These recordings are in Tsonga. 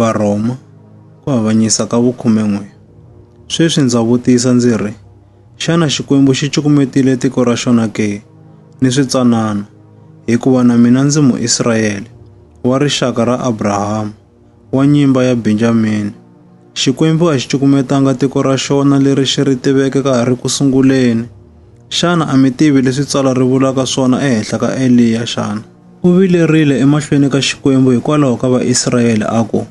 Varhoma ku avanyisa ka vu-11. Sweswi ndza vutisa ndzi ri, xana Xikwembu xi cukumetile tiko ra xona ke? Ni switsanana, hikuva na mina ndzi mu-Israyele, wa rixaka ra Abrahamu, wa nyimba ya Benjamini. Xikwembu a xi cukumetanga tiko ra xona leri xi ri tiveke ka ha ri ku sunguleni. Xana a mi tivi leswi tsalwa ri vulaka swona ehenhla ka Eliya xana? U vilerile emahlweni ka Xikwembu hikwalaho ka Vaisrayele a ku,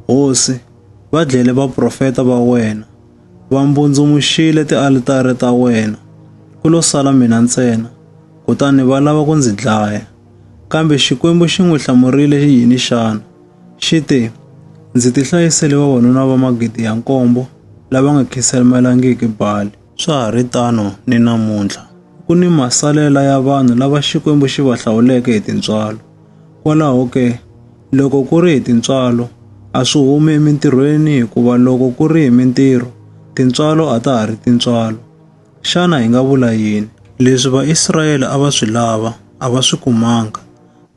Hosi, va dlele vaprofeta va wena, va mbundzumuxile tialitara ta wena, ku lo sala mina ntsena, kutani va lava ku ndzi dlaya. Kambe Xikwembu xi n'wi hlamurile yini xana? Xi te, ndzi tihlayisele vavanuna va 7,000 lava nga khiselmelangiki Bali. Swa ha ri tano ni namuntlha. Ku ni masalela ya vanhu lava Xikwembu xi va hlawuleke hi tintswalo. Kwalaho ke, loko ku ri hi tintswalo, a swi humi emintirhweni hikuva loko ku ri hi mintirho, tintswalo a ta ha ri tintswalo. Xana hi nga vula yini? Leswi Vaisrayele a va swi lava, a va swi kumanga.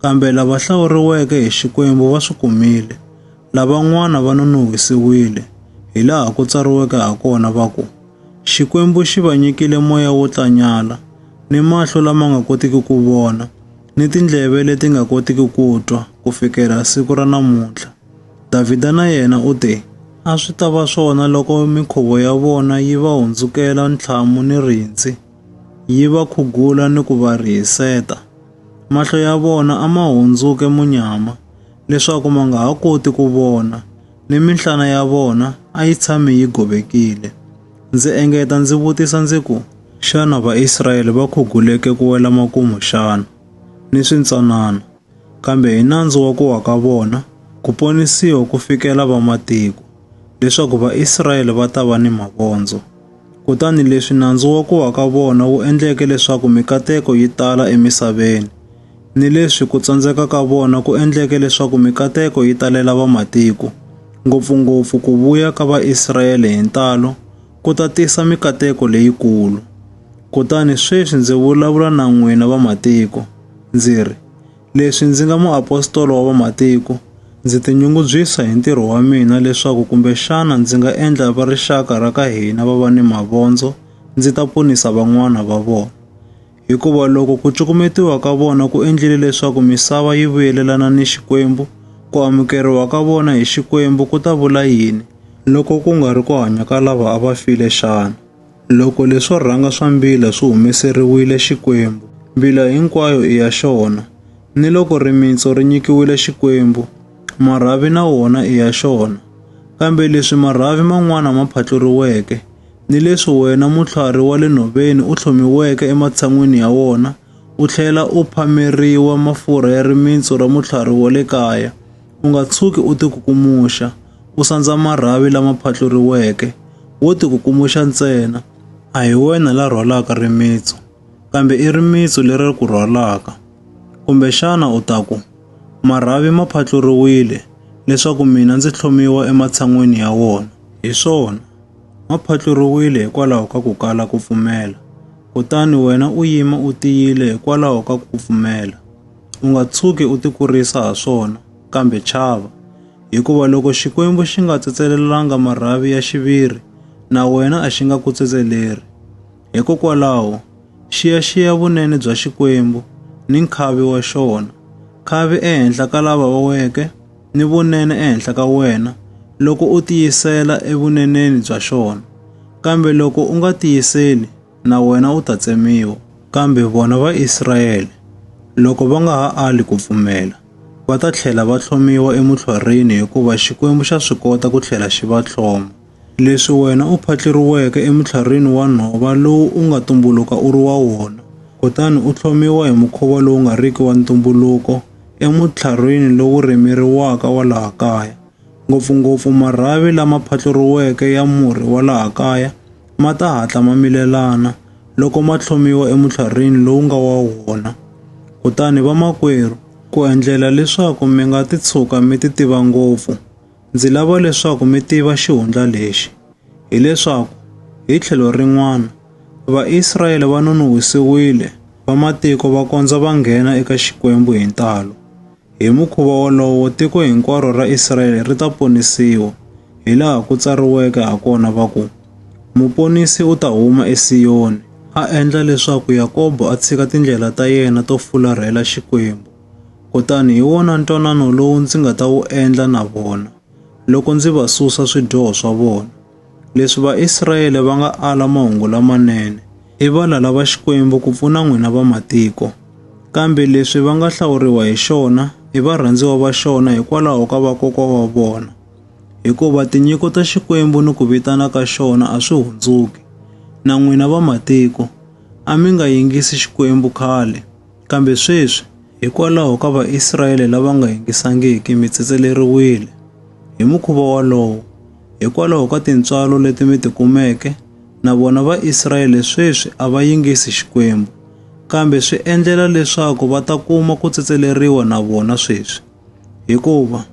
Kambe lava hlawuriweke hi Xikwembu va swi kumile. Lavan'wana va nonohisiwile, hi laha ku tsariweke ha kona va ku, Xikwembu xi va nyikile moya wo tlanyala, ni mahlo lama nga kotiki ku vona, ni tindleve leti nga kotiki ku twa ku fikela siku ra namuntlha. Davhida na yena u te, a swi ta va swona loko mikhuvo ya vona yi va hundzukela ntlhamu ni rindzi, yi va khugula ni ku va rihiseta. Mahlo ya vona a ma hundzuke munyama, leswaku ma nga ha koti ku vona, ni minhlana ya vona a yi tshame yi govekile. Ndzi engeta ndzi vutisa ndzi ku, xana Vaisrayele va khuguleke ku wela makumu xana? Ni swintsanana, kambe hi nandzu wa ku wa ka vona, ku ponisiwa ku fikela vamatiko, leswaku Vaisrayele va ta va ni mavondzo. Kutani leswi nandzu wa ku wa ka vona wu endleke leswaku mikateko yi tala emisaveni, ni leswi ku tsandzeka ka vona ku endleke leswaku mikateko yi talela vamatiko, ngopfungopfu ku vuya ka Vaisrayele hi ntalo ku ta tisa mikateko leyikulu. Kutani sweswi ndzi vulavula na n'wina vamatiko, ndzi ri, leswi ndzi nga muapostolo wa vamatiko, ndzi tinyungubyisa hi ntirho wa mina leswaku kumbexana ndzi nga endla va rixaka ra ka hina va va ni mavondzo, ndzi ta ponisa van'wana va vona. Hikuva loko ku cukumetiwa ka vona ku endlile leswaku misava yi vuyelelana ni Xikwembu, ku amukeriwa ka vona hi Xikwembu ku ta vula yini, loko ku nga ri ku hanya ka lava a va file xana? Loko leswo rhanga swa mbila swi humeseriwile Xikwembu, mbila hinkwayo i ya xona. Ni loko rimitsu ri nyikiwile Xikwembu, marhavi na wona i ya xona. Kambe leswi marhavi man'wana ma phatluriweke, ni leswi wena mutlhwari wa le nhoveni u tlhomiweke ematshan'wini ya wona, u tlhela u phameriwa mafurha ya rimitsu ra mutlhwari wa le kaya, u nga tshuki u tikukumuxa, u sandza marhavi lama phatluriweke, wo tikukumuxa ntsena. A hi wena la rhwalaka rimitsu, kambe i rimitsu leri ku rhwalaka. Kumbexana u ta ku, marhavi ma phatluriwile, leswaku mina ndzi tlhomiwa ematshan'wini ya wona. Hi swona, ma phatluriwile hikwalaho ka ku kala ku pfumela. Kutani wena u yima u tiyile hikwalaho ka ku pfumela. U nga tshuki u tikurisa ha swona, kambe chava. Hikuva loko Xikwembu xi nga tsetselelanga marhavi ya xiviri, na wena a xi nga ku tsetseleri. Hikokwalaho, xiyaxiya vunene bya Xikwembu, ni nkhavi wa xona. Khavi ehenhla ka lava va weke, ni vunene ehenhla ka wena, loko u tiyisela evuneneni bya xona. Kambe loko u nga tiyiseli, na wena u ta tsemiwa. Kambe vona Vaisrayele, loko va nga ha ali ku pfumela, va ta tlhela va tlhomiwa emutlhwarini hikuva Xikwembu xa swi kota ku tlhela xi va tlhloma. Leswi wena u phatluriweke emutlhwarini wa nhova lowu u nga tumbuluka u ri wa wona, kutani u tlhomiwa hi mukhuva lowu nga riki wa ntumbuluko emutlhwarini lowu rimeriwaka wa laha kaya. Ngopfungopfu marhavi lama phatluriweke ya murhi wa laha kaya ma ta hatla ma milelana loko ma tlhomiwa emutlhwarini lowu nga wa wona. Kutani vamakwerhu, ku endlela leswaku mi nga titshuka mi ti tiva ngopfu, ndzi lava leswaku mi tiva xihundla lexi, hileswaku hi tlhelo rin'wana, Vaisrayele va nonohisiwile, vamatiko va kondza va nghena eka Xikwembu hi ntalo. Hi mukhuva wolowo tiko hinkwaro ra Israyele ri ta ponisiwa, hilaha ku tsariweke hakona va ku, Muponisi u ta huma eSiyoni, a endla leswaku Yakobo a tshika tindlela ta yena to fularhela Xikwembu. Kutani hi wona ntwanano lowu ndzi nga ta wu endla na vona, loko ndzi va susa swidyoho swa vona. Leswi Vaisrayele va nga ala mahungu lamanene, i valala va Xikwembu ku pfuna n'wina vamatiko. Kambe leswi va nga hlawuriwa hi xona, i varhandziwa va xona hikwalaho ka vakokwa wa vona. Hikuva tinyiko ta Xikwembu ni ku vitana ka xona a swi hundzuki. Na n'wina vamatiko, a mi nga yingisi Xikwembu khale, kambe sweswi hikwalaho ka Vaisrayele lava nga yingisangiki mi tsetseleriwile. Hi mukhuva wolowo, hikwalaho ka tintswalo leti mi ti kumeke, na vona Vaisrayele sweswi a va yingisi Xikwembu, kambe swi endlela leswaku va ta kuma ku tsetseleriwa na vona sweswi. Hikuva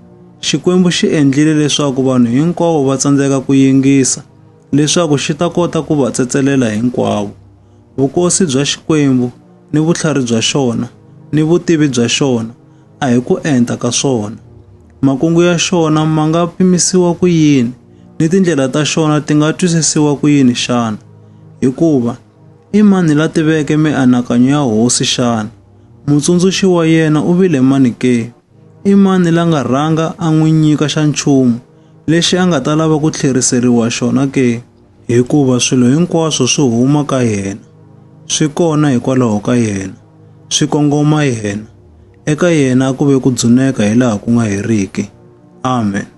Xikwembu xi endlile leswaku vanhu hinkwavo va tsandzeka ku yingisa, leswaku xi ta kota ku va tsetselela hinkwavo. Vukosi bya Xikwembu ni vutlhari bya xona ni vutivi bya xona a hi ku enta ka swona. Makungu ya xona ma nga pimisiwa ku yini, ni tindlela ta xona ti nga twisisiwa ku yini xana? Hikuva i mani la tiveke mianakanyo ya hosi xana? Mutsundzuxi wa yena u vile mani ke? I mani la nga rhanga a n'wi nyika xa nchumu lexi a nga ta lava ku tlheriseriwa xona ke? Hikuva swilo hinkwaswo swi huma ka yena, swi kona hikwalaho ka yena, swi kongoma yena. Eka yena ku ve ku dzuneka hilaha ku nga heriki. Amen.